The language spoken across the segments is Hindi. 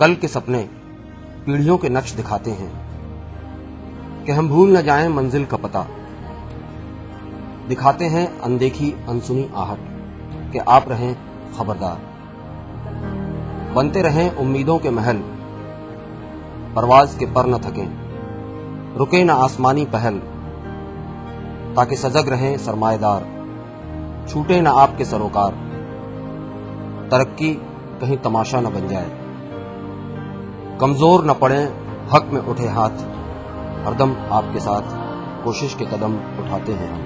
कल के सपने पीढ़ियों के नक्श दिखाते हैं कि हम भूल न जाएं मंजिल का पता। दिखाते हैं अनदेखी अनसुनी आहट कि आप रहें खबरदार। बनते रहें उम्मीदों के महल, परवाज के पर न थकें, रुके न आसमानी पहल, ताकि सजग रहें सरमाएदार, छूटे न आपके सरोकार, तरक्की कहीं तमाशा न बन जाए, कमजोर न पड़े हक में उठे हाथ, हरदम आपके साथ कोशिश के कदम उठाते हैं हम।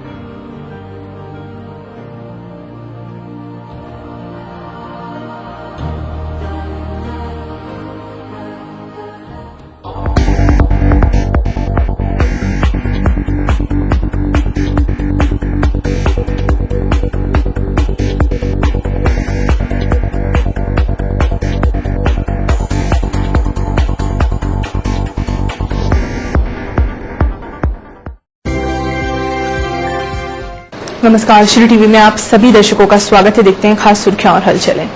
नमस्कार, श्री टीवी में आप सभी दर्शकों का स्वागत है। देखते हैं खास सुर्खियां और हलचलें।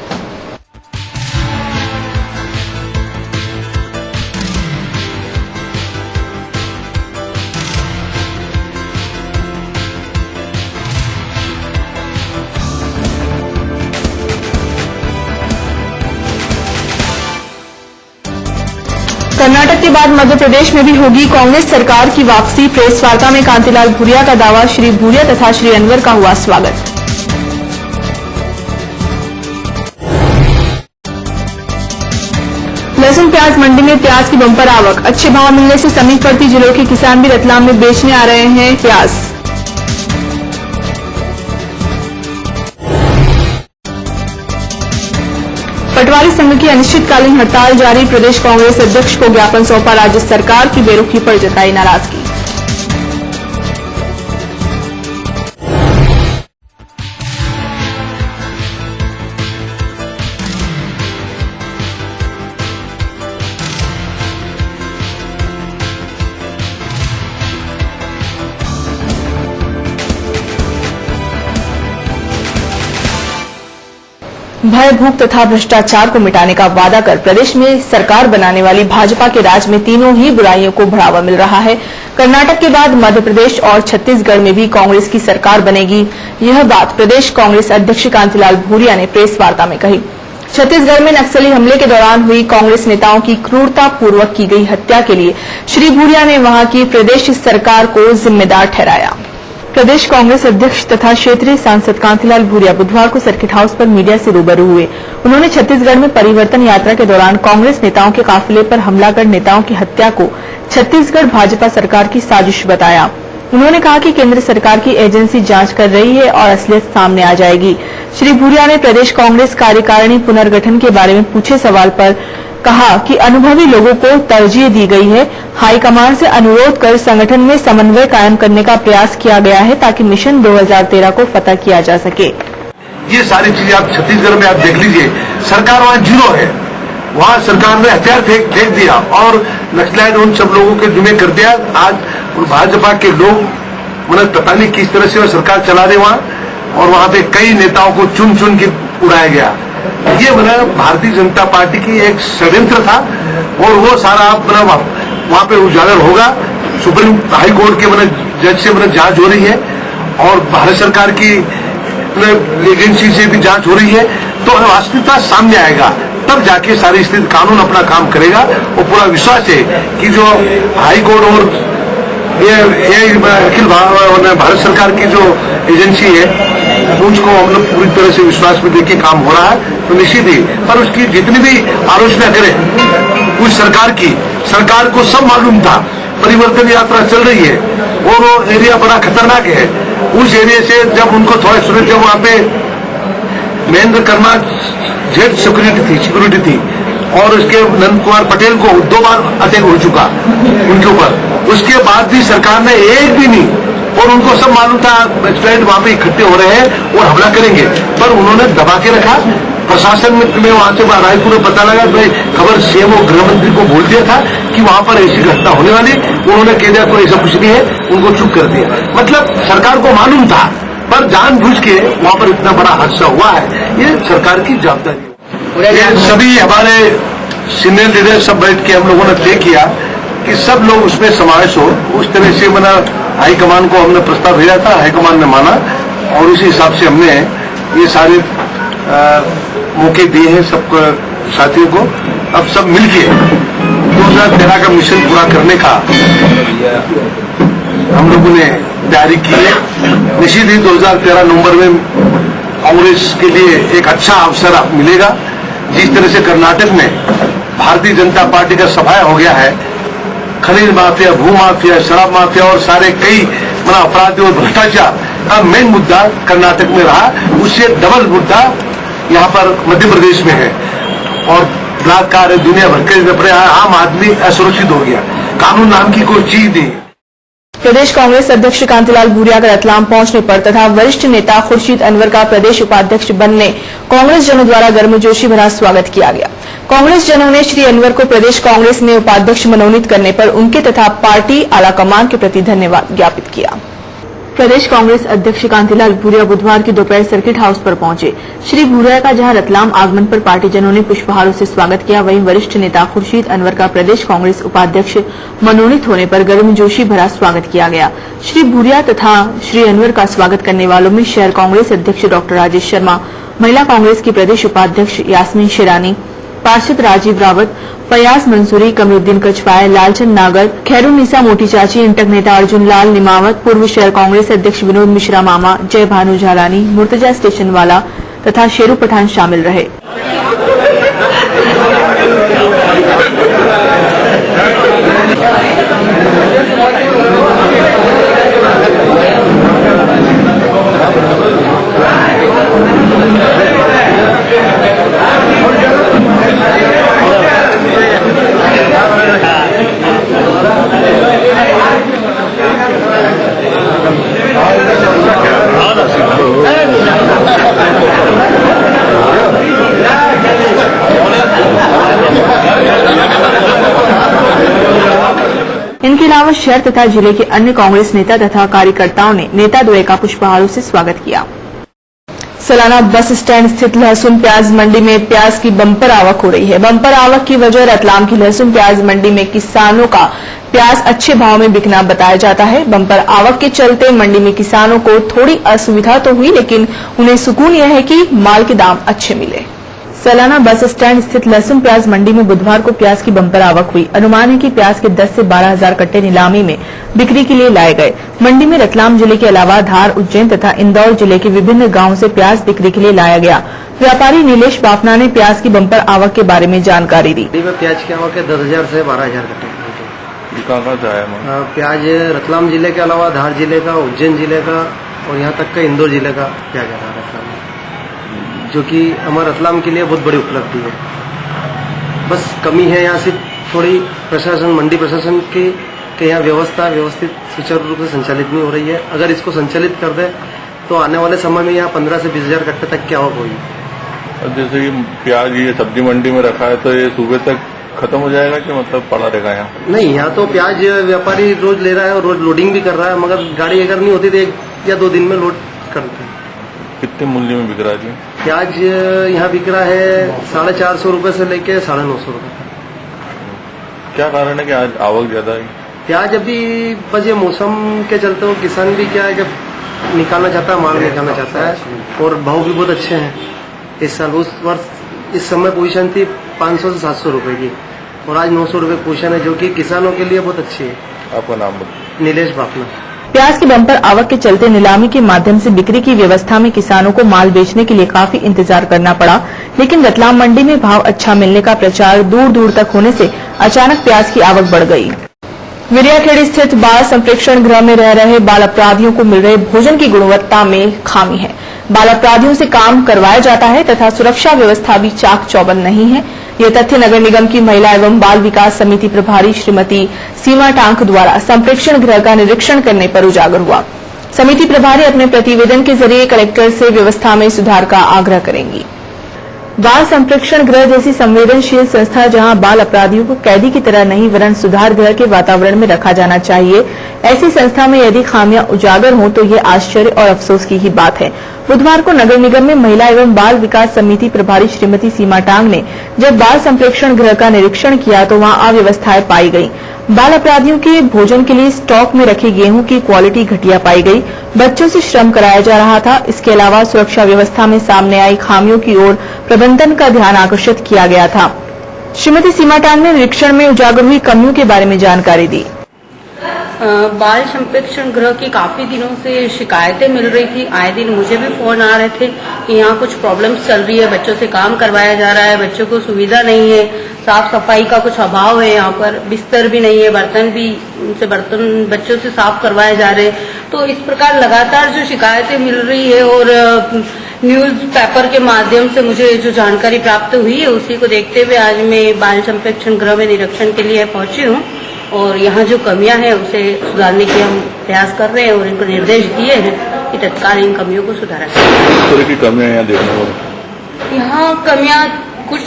कर्नाटक के बाद मध्य प्रदेश में भी होगी कांग्रेस सरकार की वापसी। प्रेस वार्ता में कांतिलाल भूरिया का दावा, श्री भूरिया तथा श्री अनवर का हुआ स्वागत। लहसुन प्याज मंडी में प्याज की बंपर आवक, अच्छे भाव मिलने से समीपवर्ती जिलों के किसान भी रतलाम में बेचने आ रहे हैं प्याज। पटवारी संघ की अनिश्चितकालीन हड़ताल जारी, प्रदेश कांग्रेस अध्यक्ष को ज्ञापन सौंपा, राज्य सरकार की बेरुखी पर जताई नाराजगी। भय, भूख तथा भ्रष्टाचार को मिटाने का वादा कर प्रदेश में सरकार बनाने वाली भाजपा के राज में तीनों ही बुराइयों को बढ़ावा मिल रहा है। कर्नाटक के बाद मध्य प्रदेश और छत्तीसगढ़ में भी कांग्रेस की सरकार बनेगी। यह बात प्रदेश कांग्रेस अध्यक्ष कांतिलाल भूरिया ने प्रेस वार्ता में कही। छत्तीसगढ़ में नक्सली हमले के दौरान हुई कांग्रेस नेताओं की क्रूरतापूर्वक की गई हत्या के लिए श्री भूरिया ने वहां की प्रदेश सरकार को जिम्मेदार ठहराया। प्रदेश कांग्रेस अध्यक्ष तथा क्षेत्रीय सांसद कांतिलाल भूरिया बुधवार को सर्किट हाउस पर मीडिया से रूबरू हुए। उन्होंने छत्तीसगढ़ में परिवर्तन यात्रा के दौरान कांग्रेस नेताओं के काफिले पर हमला कर नेताओं की हत्या को छत्तीसगढ़ भाजपा सरकार की साजिश बताया। उन्होंने कहा कि केंद्र सरकार की एजेंसी जांच कर रही है और असलियत सामने आ जाएगी। श्री भूरिया ने प्रदेश कांग्रेस कार्यकारिणी पुनर्गठन के बारे में पूछे सवाल पर कहा कि अनुभवी लोगों को तरजीह दी गई है। हाईकमान से अनुरोध कर संगठन में समन्वय कायम करने का प्रयास किया गया है ताकि मिशन 2013 को फतह किया जा सके। ये सारी चीजें आप छत्तीसगढ़ में आप देख लीजिए, सरकार वहाँ जीरो है। वहाँ सरकार ने हथियार फेंक दिया और नक्सलाइट उन सब लोगों के जुम्मे कर दिया। आज भाजपा के लोग मतलब पता नहीं किस तरह से वो सरकार चला रहे वहाँ, और वहाँ पे कई नेताओं को चुन चुन के उड़ाया गया। ये भारतीय जनता पार्टी की एक षड्यंत्र था और वो सारा वहाँ पे उजागर होगा। सुप्रीम हाई कोर्ट के जज से जांच हो रही है और भारत सरकार की एजेंसी से भी जांच हो रही है, तो वास्तविकता सामने आएगा, तब जाके सारी स्थिति कानून अपना काम करेगा। और पूरा विश्वास है कि जो हाई कोर्ट और ये अखिल भारत सरकार की जो एजेंसी है उसको हम लोग पूरी तरह से विश्वास में देके काम हो रहा है, तो निश्चित ही। पर उसकी जितनी भी आलोचना करें उस सरकार को सब मालूम था परिवर्तन यात्रा चल रही है और वो एरिया बड़ा खतरनाक है। उस एरिया से जब उनको थोड़ा सुने, जब वहाँ पे महेंद्र कर्मा जेट सिक्योरिटी थी और उसके नंद कुमार पटेल को 2 बार अटैक हो चुका उनके ऊपर, उसके बाद भी सरकार ने एक भी नहीं, और उनको सब मालूम था स्टूडेंट वहां पे इकट्ठे हो रहे हैं और हमला करेंगे, पर उन्होंने दबा के रखा। प्रशासन में वहां से रायपुर में पता लगा, खबर सीएम और गृह मंत्री को बोल दिया था कि वहां पर ऐसी घटना होने वाली, उन्होंने कह दिया कोई ऐसा कुछ नहीं है, उनको चुप कर दिया। मतलब सरकार को मालूम था, पर जानबूझ के वहां पर इतना बड़ा हादसा हुआ है। ये सरकार की जवाबदारी है। ये सभी हमारे सीनियर लीडर सब बैठ के हम लोगों ने तय किया कि सब लोग उसमें समावेश हो। उस तरह से मैंने हाईकमान को हमने प्रस्ताव भेजा था, हाईकमान ने माना और उसी हिसाब से हमने ये सारे मौके दिए हैं सब साथियों को। अब सब मिलके 2013 का मिशन पूरा करने का हम लोगों ने तैयारी की है। निश्चित ही 2013 नवंबर में कांग्रेस के लिए एक अच्छा अवसर मिलेगा। जिस तरह से कर्नाटक में भारतीय जनता पार्टी का सफाया हो गया है, खनिज माफिया, भू माफिया, शराब माफिया और सारे कई अपराध और भ्रष्टाचार का मेन मुद्दा कर्नाटक में रहा, उससे डबल मुद्दा यहाँ पर मध्य प्रदेश में है और बलात्कार है, दुनिया भर के आम आदमी असुरक्षित हो गया, कानून नाम की कोई चीज नहीं। प्रदेश कांग्रेस अध्यक्ष कांतिलाल भूरिया का रतलाम पहुंचने पर तथा वरिष्ठ नेता खुर्शीद अनवर का प्रदेश उपाध्यक्ष बनने कांग्रेस जनों द्वारा गर्मजोशी भरा स्वागत किया गया। कांग्रेस जनों ने श्री अनवर को प्रदेश कांग्रेस में उपाध्यक्ष मनोनीत करने पर उनके तथा पार्टी आलाकमान के प्रति धन्यवाद ज्ञापित किया। प्रदेश कांग्रेस अध्यक्ष कांतिलाल भूरिया बुधवार की दोपहर सर्किट हाउस पर पहुंचे। श्री भूरिया का जहां रतलाम आगमन पर पार्टीजनों ने पुष्पहारों से स्वागत किया, वहीं वरिष्ठ नेता खुर्शीद अनवर का प्रदेश कांग्रेस उपाध्यक्ष मनोनीत होने पर गर्मजोशी भरा स्वागत किया गया। श्री भूरिया तथा श्री अनवर का स्वागत करने वालों में शहर कांग्रेस अध्यक्ष डॉक्टर राजेश शर्मा, महिला कांग्रेस की प्रदेश उपाध्यक्ष यास्मीन शेरानी, पार्षद राजीव रावत, फयाज मंसूरी, कमरुद्दीन कछवाया, लालचंद नागर, खैरुनिसा मोटी चाची, इंटक नेता अर्जुन लाल निमावत, पूर्व शहर कांग्रेस अध्यक्ष विनोद मिश्रा मामा, जय भानु झालानी, मुर्तजा स्टेशन वाला तथा शेरू पठान शामिल रहे। इनके अलावा शहर तथा जिले के अन्य कांग्रेस नेता तथा कार्यकर्ताओं ने नेता द्वय का पुष्पहारों से स्वागत किया। सलाना बस स्टैंड स्थित लहसुन प्याज मंडी में प्याज की बम्पर आवक हो रही है। बम्पर आवक की वजह रतलाम की लहसुन प्याज मंडी में किसानों का प्याज अच्छे भाव में बिकना बताया जाता है। बम्पर आवक के चलते मंडी में किसानों को थोड़ी असुविधा तो हुई, लेकिन उन्हें सुकून यह है कि माल के दाम अच्छे मिले। सलाना बस स्टैंड स्थित लहसुन प्याज मंडी में बुधवार को प्याज की बम्पर आवक हुई। अनुमान है कि प्याज के 10 से 12 हजार कट्टे नीलामी में बिक्री के लिए लाए गए। मंडी में रतलाम जिले के अलावा धार, उज्जैन तथा इंदौर जिले के विभिन्न गांवों से प्याज बिक्री के लिए लाया गया। व्यापारी नीलेश बाफना ने प्याज की बम्पर आवक के बारे में जानकारी दी। प्याज की आवक है 10,000 से 12,000 कट्टे। प्याज रतलाम जिले के अलावा धार जिले का, उज्जैन जिले का और यहाँ तक का इंदौर जिले का प्याज आ रहा है रतलाम में, जो कि हमारे रतलाम के लिए बहुत बड़ी उपलब्धि है। बस कमी है यहाँ सिर्फ थोड़ी प्रशासन, मंडी प्रशासन की यहाँ व्यवस्था व्यवस्थित सुचारू रूप से संचालित नहीं हो रही है। अगर इसको संचालित कर दे तो आने वाले समय में यहाँ 15 से 20,000 कट्टे तक की आवक होगी। जैसे कि प्याज ये सब्जी मंडी में रखा है तो ये सुबह तक खत्म हो जाएगा कि मतलब पड़ा रहेगा यहाँ? नहीं, यहाँ तो प्याज व्यापारी रोज ले रहा है और रोज लोडिंग भी कर रहा है, मगर गाड़ी अगर नहीं होती तो 1 या 2 दिन में लोड करते हैं। कितने मूल्य में बिक रहा है प्याज? यहाँ बिक रहा है 450 रुपए से लेके 950 रुपए। क्या कारण है कि आज आवक ज्यादा है? प्याज अभी बस ये मौसम के चलते वो किसान भी क्या है कि निकालना चाहता है, माल निकालना चाहता है और भाव भी बहुत अच्छे हैं इस साल। उस वर्ष इस समय पोजीशन थी 500 से 700 रुपए की और आज 900 रुपए पोजीशन है, जो कि किसानों के लिए बहुत अच्छी है। आपका नाम बताइए। नीलेश बाफना। प्याज की बम्पर आवक के चलते नीलामी के माध्यम से बिक्री की व्यवस्था में किसानों को माल बेचने के लिए काफी इंतजार करना पड़ा, लेकिन रतलाम मंडी में भाव अच्छा मिलने का प्रचार दूर दूर तक होने से अचानक प्याज की आवक बढ़ गई। विरियाखेड़ी स्थित बाल संप्रेक्षण गृह में रह रहे बाल अपराधियों को मिल रहे भोजन की गुणवत्ता में खामी है। बाल अपराधियों से काम करवाया जाता है तथा सुरक्षा व्यवस्था भी चाक चौबंद नहीं है। यह तथ्य नगर निगम की महिला एवं बाल विकास समिति प्रभारी श्रीमती सीमा टांक द्वारा संप्रेक्षण गृह का निरीक्षण करने पर उजागर हुआ। समिति प्रभारी अपने प्रतिवेदन के जरिए कलेक्टर से व्यवस्था में सुधार का आग्रह करेंगी। बाल संप्रेक्षण गृह जैसी संवेदनशील संस्था जहां बाल अपराधियों को कैदी की तरह नहीं वरन सुधार गृह के वातावरण में रखा जाना चाहिए, ऐसी संस्था में यदि खामियां उजागर हों तो ये आश्चर्य और अफसोस की ही बात है। बुधवार को नगर निगम में महिला एवं बाल विकास समिति प्रभारी श्रीमती सीमा टांग ने जब बाल संप्रेक्षण गृह का निरीक्षण किया तो वहां अव्यवस्थाएं पाई गई। बाल अपराधियों के भोजन के लिए स्टॉक में रखे गेहूं की क्वालिटी घटिया पाई गई। बच्चों से श्रम कराया जा रहा था। इसके अलावा सुरक्षा व्यवस्था में सामने आई खामियों की ओर प्रबंधन का ध्यान आकर्षित किया गया था। श्रीमती सीमा टांग ने निरीक्षण में उजागर हुई कमियों के बारे में जानकारी दी। बाल संप्रेक्षण गृह की काफी दिनों से शिकायतें मिल रही थी। आए दिन मुझे भी फोन आ रहे थे कि यहाँ कुछ प्रॉब्लम्स चल रही है, बच्चों से काम करवाया जा रहा है, बच्चों को सुविधा नहीं है, साफ सफाई का कुछ अभाव है, यहाँ पर बिस्तर भी नहीं है, बर्तन बच्चों से साफ करवाए जा रहे हैं। तो इस प्रकार लगातार जो शिकायतें मिल रही है और न्यूज पेपर के माध्यम से मुझे जो जानकारी प्राप्त हुई है उसी को देखते हुए आज मैं बाल संप्रेक्षण गृह में निरीक्षण के लिए पहुंची हूँ और यहाँ जो कमियां हैं उसे सुधारने की हम प्रयास कर रहे हैं और इनको निर्देश दिए हैं कि तत्काल इन कमियों को सुधारा जाए। किस तरह की कमियां यहाँ देखने को? यहाँ कमियां कुछ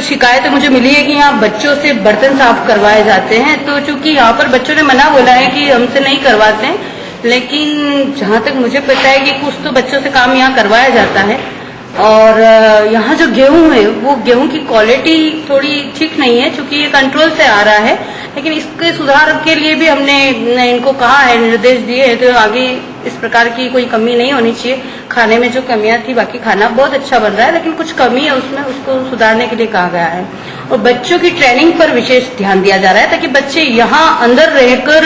शिकायतें मुझे मिली है कि यहाँ बच्चों से बर्तन साफ करवाए जाते हैं, तो चूंकि यहाँ पर बच्चों ने मना बोला है कि हमसे नहीं करवाते हैं, लेकिन जहाँ तक मुझे पता है कि कुछ तो बच्चों से काम यहाँ करवाया जाता है। और यहाँ जो गेहूं है वो गेहूं की क्वालिटी थोड़ी ठीक नहीं है, क्योंकि ये कंट्रोल से आ रहा है, लेकिन इसके सुधार के लिए भी हमने इनको कहा है, निर्देश दिए हैं, तो आगे इस प्रकार की कोई कमी नहीं होनी चाहिए। खाने में जो कमियां थी, बाकी खाना बहुत अच्छा बन रहा है, लेकिन कुछ कमी है उसमें, उसको सुधारने के लिए कहा गया है। और बच्चों की ट्रेनिंग पर विशेष ध्यान दिया जा रहा है ताकि बच्चे यहाँ अंदर रहकर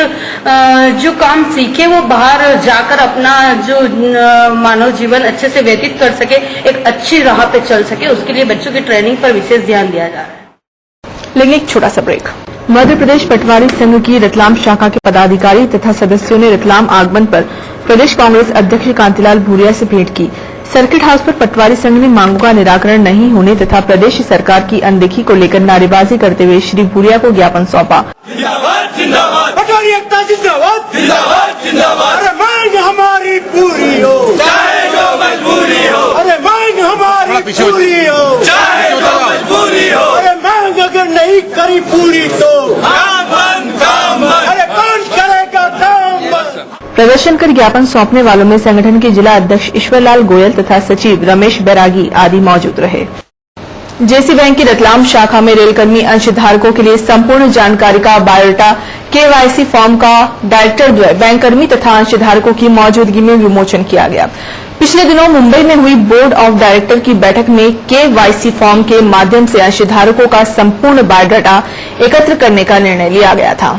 जो काम सीखे वो बाहर जाकर अपना जो मानव जीवन अच्छे से व्यतीत कर सके, एक अच्छी राह पे चल सके, उसके लिए बच्चों की ट्रेनिंग पर विशेष ध्यान दिया जा रहा है। लेकिन एक छोटा सा ब्रेक। मध्य प्रदेश पटवारी संघ की रतलाम शाखा के पदाधिकारी तथा सदस्यों ने रतलाम आगमन पर प्रदेश कांग्रेस अध्यक्ष कांतिलाल भूरिया से भेंट की। सर्किट हाउस पर पटवारी संघ ने मांगों का निराकरण नहीं होने तथा प्रदेश सरकार की अनदेखी को लेकर नारेबाजी करते हुए श्री भूरिया को ज्ञापन सौंपा। पटवारी एकता जिंदाबाद, जिंदाबाद जिंदाबाद। अरे मांग हमारी पूरी हो, चाहे जो मजबूरी हो। अरे मांग हमारी पूरी हो, चाहे जो मजबूरी हो। अरे मांग अगर नहीं करी पूरी तो काम बंद। अरे कौन करेगा काम बंद। प्रदर्शन कर ज्ञापन सौंपने वालों में संगठन के जिला अध्यक्ष ईश्वरलाल गोयल तथा सचिव रमेश बैरागी आदि मौजूद रहे। जेसी बैंक की रतलाम शाखा में रेलकर्मी अंशधारकों के लिए संपूर्ण जानकारी का बायोडाटा केवाईसी फॉर्म का डायरेक्टर द्वय बैंककर्मी तथा अंशधारकों की मौजूदगी में विमोचन किया गया। पिछले दिनों मुंबई में हुई बोर्ड ऑफ डायरेक्टर की बैठक में केवाईसी फॉर्म के माध्यम से अंशधारकों का संपूर्ण बायोडाटा एकत्र करने का निर्णय लिया गया था।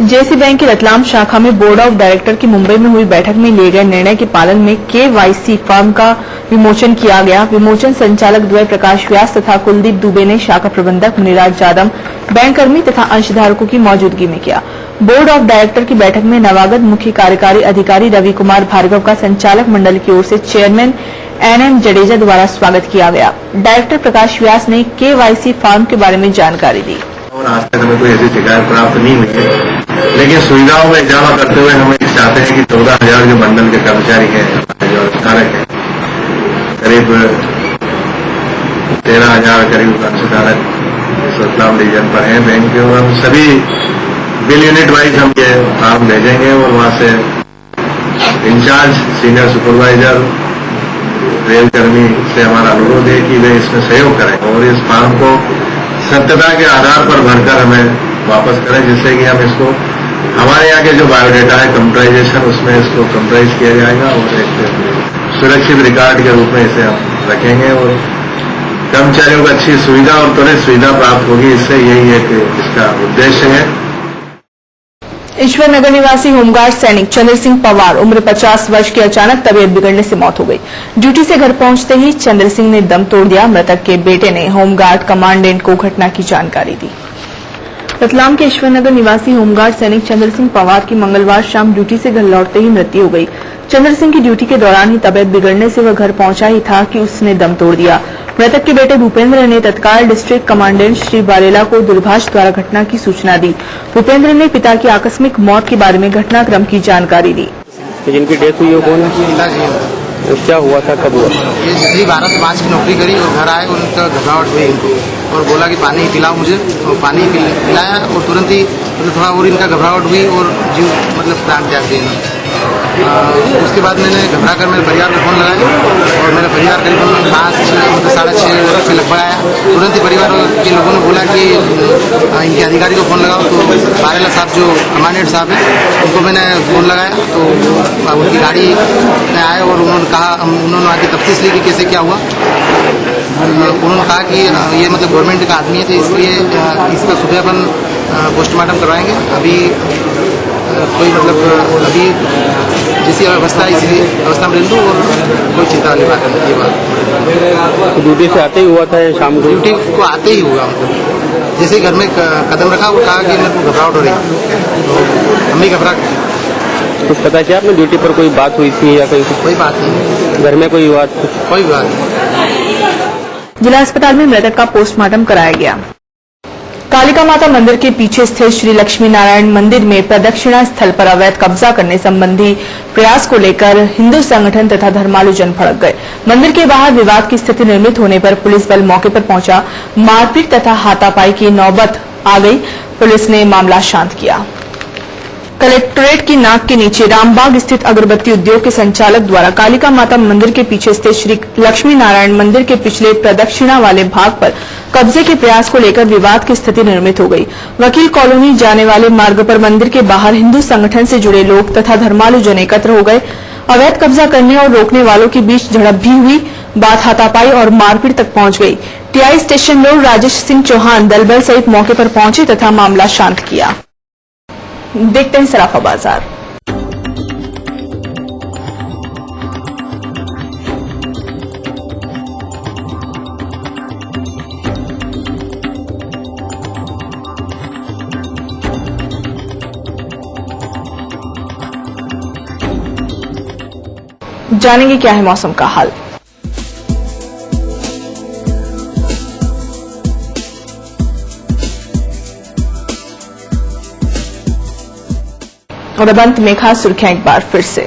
जेसी बैंक की रतलाम शाखा में बोर्ड ऑफ डायरेक्टर की मुंबई में हुई बैठक में लिए गए निर्णय के पालन में केवाईसी फॉर्म का विमोचन किया गया। विमोचन संचालक द्वय प्रकाश व्यास तथा कुलदीप दुबे ने शाखा प्रबंधक मुनिराज यादव, बैंककर्मी तथा अंशधारकों की मौजूदगी में किया। बोर्ड ऑफ डायरेक्टर की बैठक में नवागत मुख्य कार्यकारी अधिकारी रवि कुमार भार्गव का संचालक मंडल की ओर से चेयरमैन एनएम जडेजा द्वारा स्वागत किया गया। डायरेक्टर प्रकाश व्यास ने केवाईसी फॉर्म के बारे में जानकारी दी। और आज तक हमें कोई ऐसी शिकायत प्राप्त नहीं हुई है, लेकिन सुविधाओं में इजाफा करते हुए हम चाहते हैं कि 14,000 जो मंडल के कर्मचारी हैं, जो अंशधारक हैं, करीब 13,000 करीब अंशधारक इस रतलाम डिवीजन पर हैं बैंक के, और हम सभी बिल यूनिट वाइज हम ये फॉर्म भेजेंगे और वहां से इंचार्ज सीनियर सुपरवाइजर रेलकर्मी से हमारा अनुरोध है कि वे इसमें सहयोग करें और इस फॉर्म को सत्यता के आधार पर भरकर हमें वापस करें, जिससे कि हम इसको हमारे यहाँ के जो बायोडेटा है कंप्यूटराइजेशन, उसमें इसको कंप्यूटराइज किया जाएगा और एक सुरक्षित रिकॉर्ड के रूप में इसे हम रखेंगे और कर्मचारियों को अच्छी सुविधा और त्वरित सुविधा प्राप्त होगी। इससे यही एक इसका उद्देश्य है। ईश्वर नगर निवासी होमगार्ड सैनिक चंद्र सिंह पवार उम्र 50 वर्ष की अचानक तबीयत बिगड़ने से मौत हो गई। ड्यूटी से घर पहुंचते ही चंद्र सिंह ने दम तोड़ दिया। मृतक के बेटे ने होमगार्ड कमांडेंट को घटना की जानकारी दी। रतलाम के ईश्वरनगर निवासी होमगार्ड सैनिक चंद्र सिंह पवार की मंगलवार शाम ड्यूटी से घर लौटते ही मृत्यु हो गई। चंद्र सिंह की ड्यूटी के दौरान ही तबीयत बिगड़ने से वह घर पहुंचा ही था कि उसने दम तोड़ दिया। मृतक के बेटे भूपेंद्र ने तत्काल डिस्ट्रिक्ट कमांडेंट श्री बारेला को दूरभाष द्वारा घटना की सूचना दी। भूपेंद्र ने पिता की आकस्मिक मौत के बारे में घटनाक्रम की जानकारी दी। जिनकी डेथ हुई वो कौन है? क्या हुआ था, कब हुआ? ये दिल्ली 12 से 5 की नौकरी करी और घर आए, उनका घबराहट हुई इनको और बोला कि पानी पिलाओ मुझे, और पानी पिलाया और तुरंत ही थोड़ा और इनका घबराहट हुई और जीव प्राण त्याग दिया। उसके बाद मैंने घबरा कर मेरे परिवार को फ़ोन लगाया और मेरा परिवार करीबन 5 साढ़े 6 से लगभग आया। तुरंत ही परिवार के लोगों ने बोला कि इनके अधिकारी को फ़ोन लगाओ। तो बारेला साहब जो कमांडेंट साहब हैं उनको मैंने फ़ोन लगाया तो उनकी गाड़ी में आए और उन्होंने आके तफ्तीश ली कि कैसे क्या हुआ। उन्होंने कहा कि ये मतलब गवर्नमेंट का आदमी है तो इसलिए इसका सुबह अपन पोस्टमार्टम करवाएंगे। अभी कोई मतलब अभी जैसी अवस्था है इसी अवस्था में रहूँ और कोई चिंता वाली बात नहीं। ये बात तो ड्यूटी से आते ही हुआ था शाम को? ड्यूटी को आते ही हुआ, मतलब जैसे ही घर में कदम रखा वो कहा कि मेरे को घबराहट हो रही तो हम भी घबरा। कुछ पता क्या आपने ड्यूटी पर कोई बात हुई थी या कोई बात नहीं? घर में कोई बात? कोई बात नहीं। जिला अस्पताल में मृतक का पोस्टमार्टम कराया गया। कालिका माता मंदिर के पीछे स्थित श्री लक्ष्मी नारायण मंदिर में प्रदक्षिणा स्थल पर अवैध कब्जा करने संबंधी प्रयास को लेकर हिंदू संगठन तथा धर्मालु जन भड़क गए। मंदिर के बाहर विवाद की स्थिति निर्मित होने पर पुलिस बल मौके पर पहुंचा। मारपीट तथा हाथापाई की नौबत आ गई। पुलिस ने मामला शांत किया। कलेक्ट्रेट की नाक के नीचे रामबाग स्थित अगरबत्ती उद्योग के संचालक द्वारा कालिका माता मंदिर के पीछे स्थित श्री लक्ष्मी नारायण मंदिर के पिछले प्रदक्षिणा वाले भाग पर कब्जे के प्रयास को लेकर विवाद की स्थिति निर्मित हो गई। वकील कॉलोनी जाने वाले मार्ग पर मंदिर के बाहर हिंदू संगठन से जुड़े लोग तथा धर्मालु जन एकत्र हो गए। अवैध कब्जा करने और रोकने वालों के बीच झड़प भी हुई। बात हाथापाई और मारपीट तक पहुंच गई। TI station road Rajesh Singh Chauhan दलबल सहित मौके पर पहुंचे तथा मामला शांत किया। देखते हैं सराफा बाजार। जानेंगे क्या है मौसम का हाल। और अब अंत में खास सुर्खियां एक बार फिर से।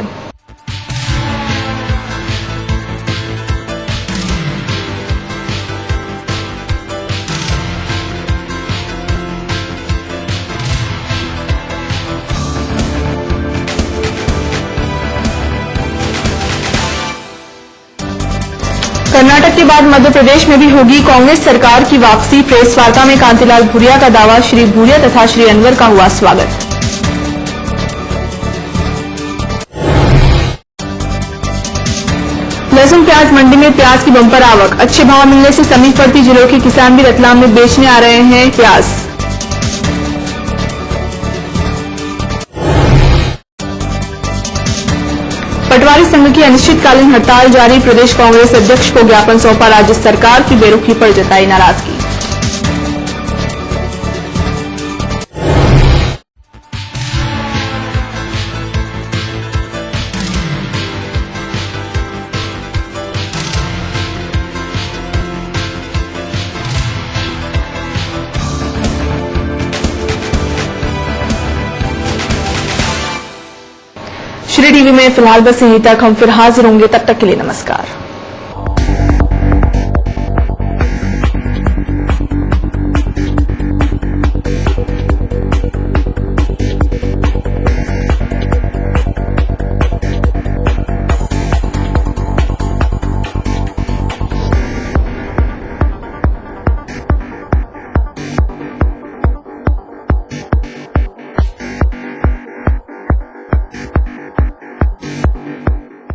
कर्नाटक के बाद मध्य प्रदेश में भी होगी कांग्रेस सरकार की वापसी। प्रेस वार्ता में कांतिलाल भूरिया का दावा। श्री भूरिया तथा श्री अनवर का हुआ स्वागत। लहसुन प्याज मंडी में प्याज की बंपर आवक। अच्छे भाव मिलने से समीपवर्ती जिलों के किसान भी रतलाम में बेचने आ रहे हैं प्याज। पटवारी संघ की अनिश्चितकालीन हड़ताल जारी। प्रदेश कांग्रेस अध्यक्ष को ज्ञापन सौंपा। राज्य सरकार की बेरुखी पर जताई नाराजगी। श्री टीवी में फिलहाल बस यहीं तक। हम फिर हाजिर होंगे, तब तक के लिए नमस्कार।